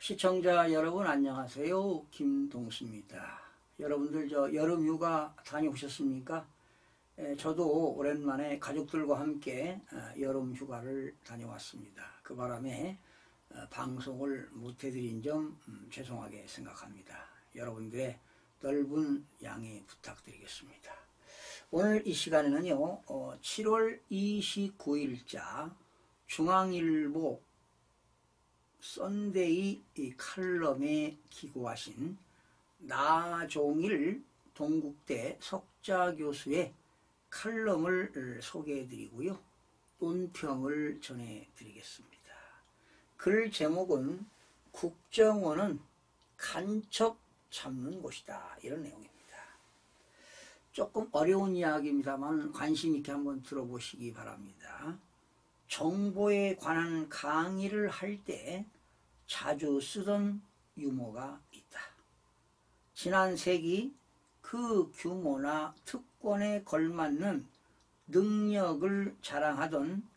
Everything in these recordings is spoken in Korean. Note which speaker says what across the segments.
Speaker 1: 시청자 여러분 안녕하세요. 김동수입니다. 여러분들 여름 휴가 다녀오셨습니까? 저도 오랜만에 가족들과 함께 여름 휴가를 다녀왔습니다. 그 바람에 방송을 못 해드린 점 죄송하게 생각합니다. 여러분들의 넓은 양해 부탁드리겠습니다. 오늘 이 시간에는요 7월 29일자 중앙일보 썬데이 칼럼에 기고하신 나종일 동국대 석자 교수의 칼럼을 소개해드리고요. 논평을 전해드리겠습니다. 글 제목은 국정원은 간첩 잡는 곳이다, 이런 내용입니다. 조금 어려운 이야기입니다만 관심 있게 한번 들어보시기 바랍니다. 정보에 관한 강의를 할 때 자주 쓰던 유머가 있다. 지난 세기 그 규모나 특권에 걸맞는 능력을 자랑하던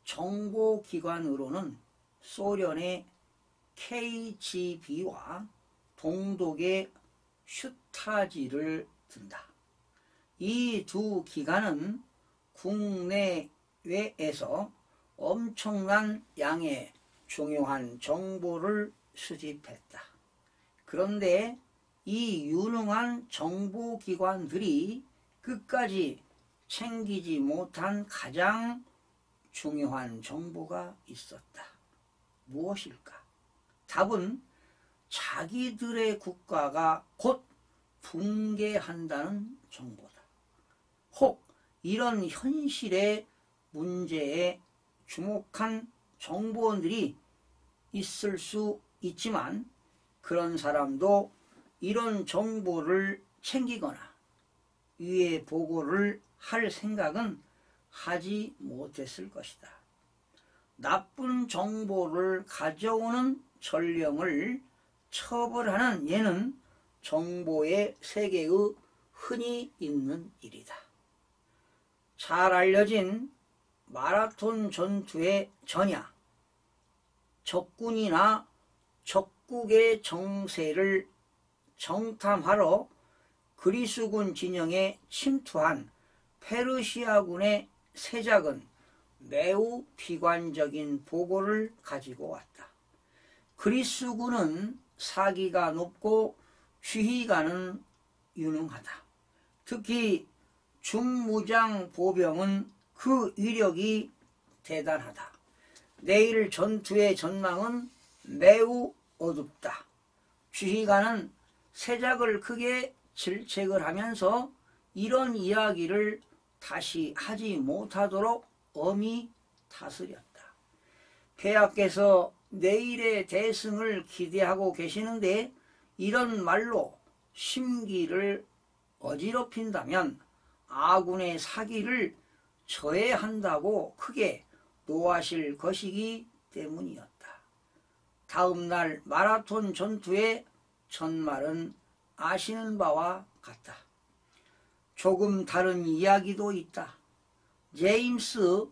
Speaker 1: 정보기관으로는 소련의 KGB와 동독의 슈타지를 든다. 이 두 기관은 국내외에서 엄청난 양의 중요한 정보를 수집했다. 그런데 이 유능한 정보기관들이 끝까지 챙기지 못한 가장 중요한 정보가 있었다. 무엇일까? 답은 자기들의 국가가 곧 붕괴한다는 정보다. 혹 이런 현실의 문제에 주목한 정보원들이 있을 수 있지만 그런 사람도 이런 정보를 챙기거나 위에 보고를 할 생각은 하지 못했을 것이다. 나쁜 정보를 가져오는 전령을 처벌하는 예는 정보의 세계의 흔히 있는 일이다. 잘 알려진 마라톤 전투의 전야, 적군이나 적국의 정세를 정탐하러 그리스군 진영에 침투한 페르시아군의 세작은 매우 비관적인 보고를 가지고 왔다. 그리스군은 사기가 높고 지휘관은 유능하다. 특히 중무장 보병은 그 위력이 대단하다. 내일 전투의 전망은 매우 어둡다. 지휘관은 세작을 크게 질책을 하면서 이런 이야기를 다시 하지 못하도록 엄히 다스렸다. 폐하께서 내일의 대승을 기대하고 계시는데 이런 말로 심기를 어지럽힌다면 아군의 사기를 저해한다고 크게 노하실 것이기 때문이었다. 다음 날 마라톤 전투의 전말은 아시는 바와 같다. 조금 다른 이야기도 있다. 제임스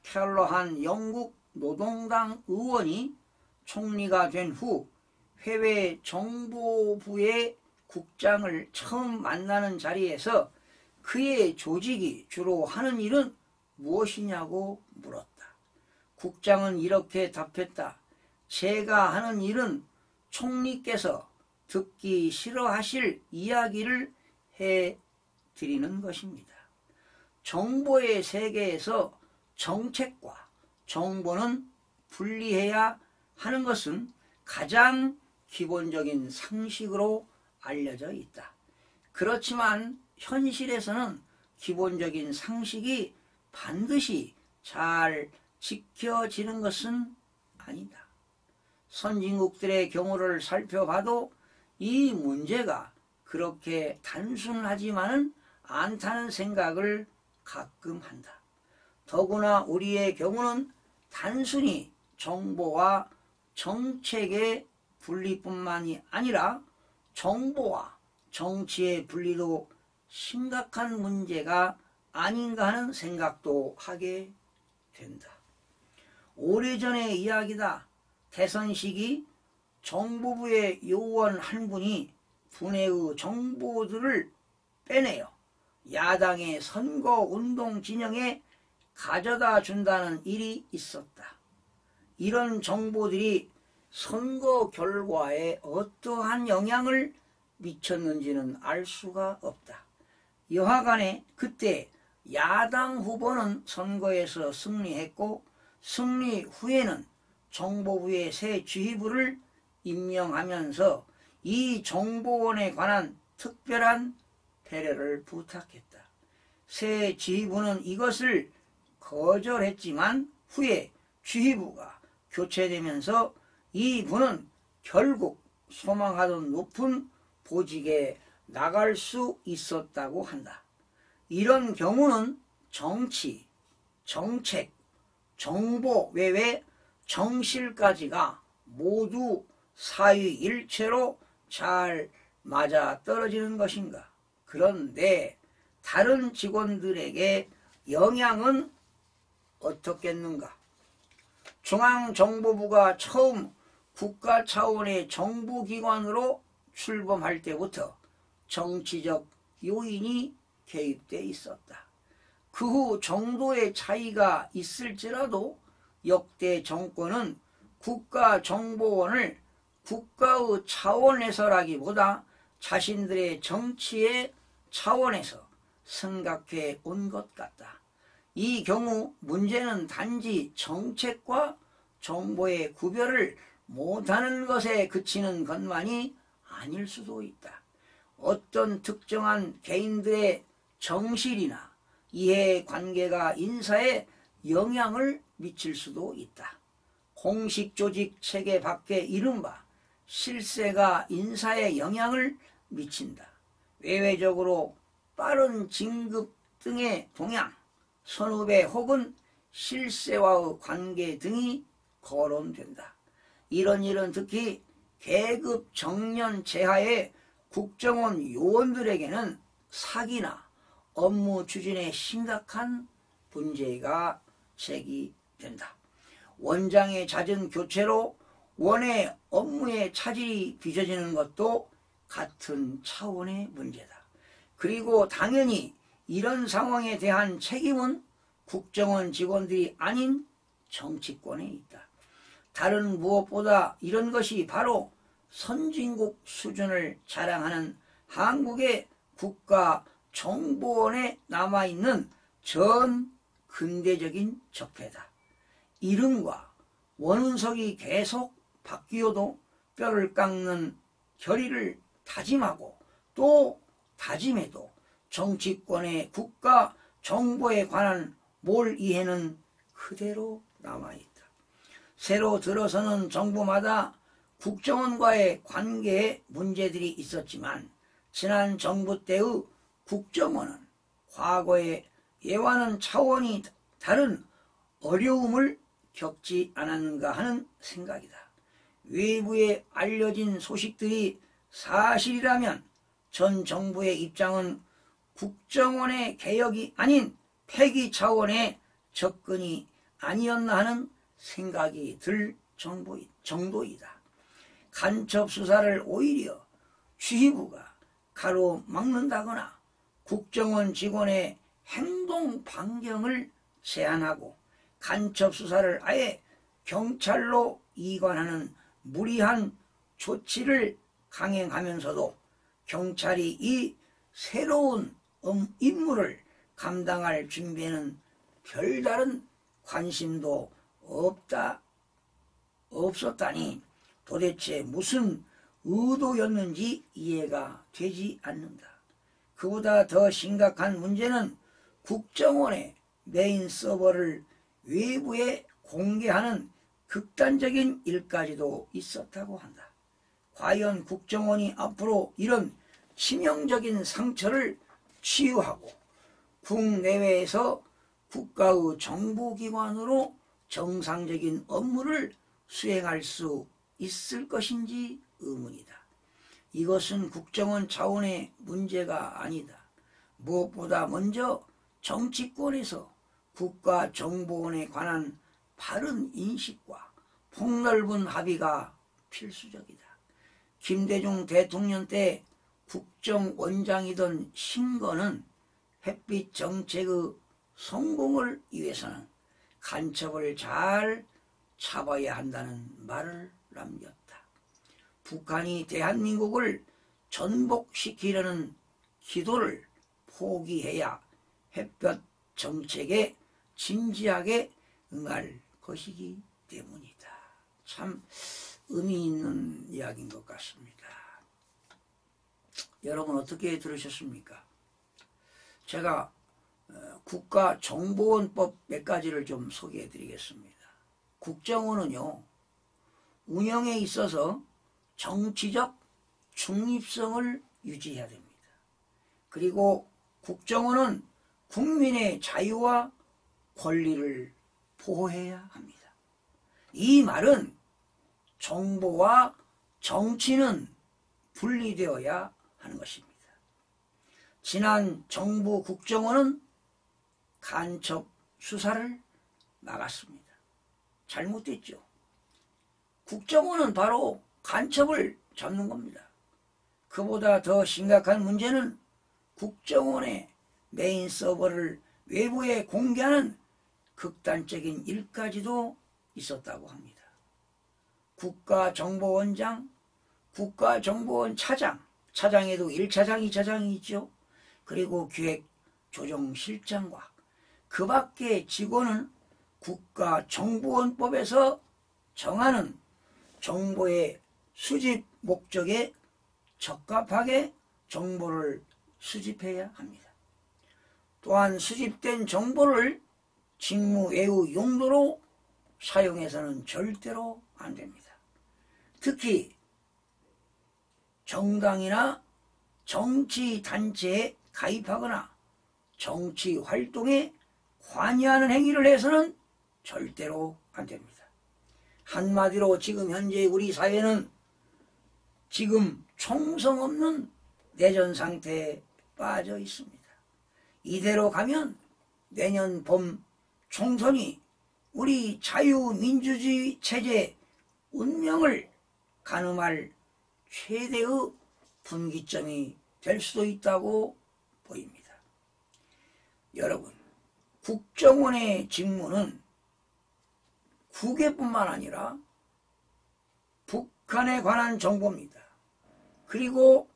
Speaker 1: 켈러한 영국 노동당 의원이 총리가 된 후 해외 정보부의 국장을 처음 만나는 자리에서 그의 조직이 주로 하는 일은 무엇이냐고 물었다. 국장은 이렇게 답했다. 제가 하는 일은 총리께서 듣기 싫어하실 이야기를 해드리는 것입니다. 정보의 세계에서 정책과 정보는 분리해야 하는 것은 가장 기본적인 상식으로 알려져 있다. 그렇지만 현실에서는 기본적인 상식이 반드시 잘 지켜지는 것은 아니다. 선진국들의 경우를 살펴봐도 이 문제가 그렇게 단순하지만은 않다는 생각을 가끔 한다. 더구나 우리의 경우는 단순히 정보와 정책의 분리뿐만이 아니라 정보와 정치의 분리도 심각한 문제가 아닌가 하는 생각도 하게 된다. 오래전의 이야기다. 대선 시기 정보부의 요원 한 분이 분해의 정보들을 빼내어 야당의 선거운동 진영에 가져다 준다는 일이 있었다. 이런 정보들이 선거 결과에 어떠한 영향을 미쳤는지는 알 수가 없다. 여하간에 그때 야당 후보는 선거에서 승리했고 승리 후에는 정보부의 새 지휘부를 임명하면서 이 정보원에 관한 특별한 배려를 부탁했다. 새 지휘부는 이것을 거절했지만 후에 지휘부가 교체되면서 이 부는 결국 소망하던 높은 보직에 나갈 수 있었다고 한다. 이런 경우는 정치, 정책, 정보 외에 정실까지가 모두 사위일체로 잘 맞아떨어지는 것인가. 그런데 다른 직원들에게 영향은 어떻겠는가. 중앙정보부가 처음 국가 차원의 정부기관으로 출범할 때부터 정치적 요인이 개입돼 있었다. 그 후 정도의 차이가 있을지라도 역대 정권은 국가정보원을 국가의 차원에서라기보다 자신들의 정치의 차원에서 생각해 온 것 같다. 이 경우 문제는 단지 정책과 정보의 구별을 못하는 것에 그치는 것만이 아닐 수도 있다. 어떤 특정한 개인들의 정실이나 이해관계가 인사에 영향을 미칠 수도 있다. 공식 조직 체계 밖의 이른바 실세가 인사에 영향을 미친다. 외외적으로 빠른 진급 등의 동향, 선후배 혹은 실세와의 관계 등이 거론된다. 이런 일은 특히 계급 정년 제하의 국정원 요원들에게는 사기나 업무 추진에 심각한 문제가 제기된다. 원장의 잦은 교체로 원의 업무에 차질이 빚어지는 것도 같은 차원의 문제다. 그리고 당연히 이런 상황에 대한 책임은 국정원 직원들이 아닌 정치권에 있다. 다른 무엇보다 이런 것이 바로 선진국 수준을 자랑하는 한국의 국가정보원에 남아있는 전 근대적인 적폐다. 이름과 원운석이 계속 바뀌어도 뼈를 깎는 결의를 다짐하고 또 다짐해도 정치권의 국가 정보에 관한 몰이해는 그대로 남아있다. 새로 들어서는 정부마다 국정원과의 관계에 문제들이 있었지만 지난 정부 때의 국정원은 과거의 예와는 차원이 다른 어려움을 겪지 않았는가 하는 생각이다. 외부에 알려진 소식들이 사실이라면 전 정부의 입장은 국정원의 개혁이 아닌 폐기 차원의 접근이 아니었나 하는 생각이 들 정도이다. 간첩 수사를 오히려 지휘부가 가로막는다거나 국정원 직원의 행동 반경을 제한하고 간첩 수사를 아예 경찰로 이관하는 무리한 조치를 강행하면서도 경찰이 이 새로운 임무를 감당할 준비에는 별다른 관심도 없었다니 도대체 무슨 의도였는지 이해가 되지 않는다. 그보다 더 심각한 문제는 국정원의 메인 서버를 외부에 공개하는 극단적인 일까지도 있었다고 한다. 과연 국정원이 앞으로 이런 치명적인 상처를 치유하고 국내외에서 국가의 정보기관으로 정상적인 업무를 수행할 수 있을 것인지 의문이다. 이것은 국정원 차원의 문제가 아니다. 무엇보다 먼저 정치권에서 국가정보원에 관한 바른 인식과 폭넓은 합의가 필수적이다. 김대중 대통령 때 국정원장이던 신건은 햇빛 정책의 성공을 위해서는 간첩을 잘 잡아야 한다는 말을 남겼다. 북한이 대한민국을 전복시키려는 기도를 포기해야 햇볕 정책에 진지하게 응할 것이기 때문이다. 참 의미 있는 이야기인 것 같습니다. 여러분 어떻게 들으셨습니까? 제가 국가정보원법 몇 가지를 좀 소개해 드리겠습니다. 국정원은요, 운영에 있어서 정치적 중립성을 유지해야 됩니다. 그리고 국정원은 국민의 자유와 권리를 보호해야 합니다. 이 말은 정보와 정치는 분리되어야 하는 것입니다. 지난 정부 국정원은 간첩 수사를 막았습니다. 잘못됐죠. 국정원은 바로 간첩을 잡는 겁니다. 그보다 더 심각한 문제는 국정원의 메인 서버를 외부에 공개하는 극단적인 일까지도 있었다고 합니다. 국가정보원장, 국가정보원 차장, 차장에도 1차장, 2차장이 있죠. 그리고 기획조정실장과 그 밖의 직원은 국가정보원법에서 정하는 정보의 수집 목적에 적합하게 정보를 수집해야 합니다. 또한 수집된 정보를 직무 외유 용도로 사용해서는 절대로 안 됩니다. 특히 정당이나 정치단체에 가입하거나 정치활동에 관여하는 행위를 해서는 절대로 안 됩니다. 한마디로 지금 현재 우리 사회는 지금 총성 없는 내전 상태에 빠져 있습니다. 이대로 가면 내년 봄 총선이 우리 자유민주주의 체제 운명을 가늠할 최대의 분기점이 될 수도 있다고 보입니다. 여러분, 국정원의 직무는 국외뿐만 아니라 북한에 관한 정보입니다. 그리고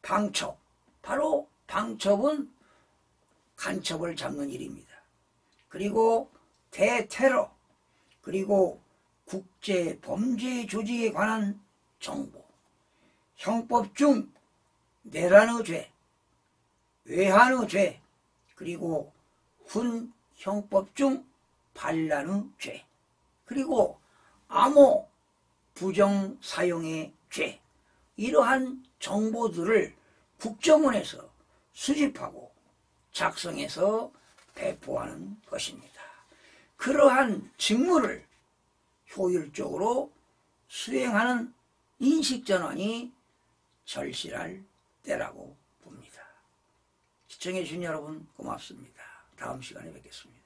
Speaker 1: 방첩, 바로 방첩은 간첩을 잡는 일입니다. 그리고 대테러, 그리고 국제범죄 조직에 관한 정보, 형법 중 내란의 죄, 외환의 죄, 그리고 군 형법 중 반란의 죄, 그리고 암호 부정 사용의 죄, 이러한 정보들을 국정원에서 수집하고 작성해서 배포하는 것입니다. 그러한 직무를 효율적으로 수행하는 인식전환이 절실할 때라고 봅니다. 시청해 주신 여러분 고맙습니다. 다음 시간에 뵙겠습니다.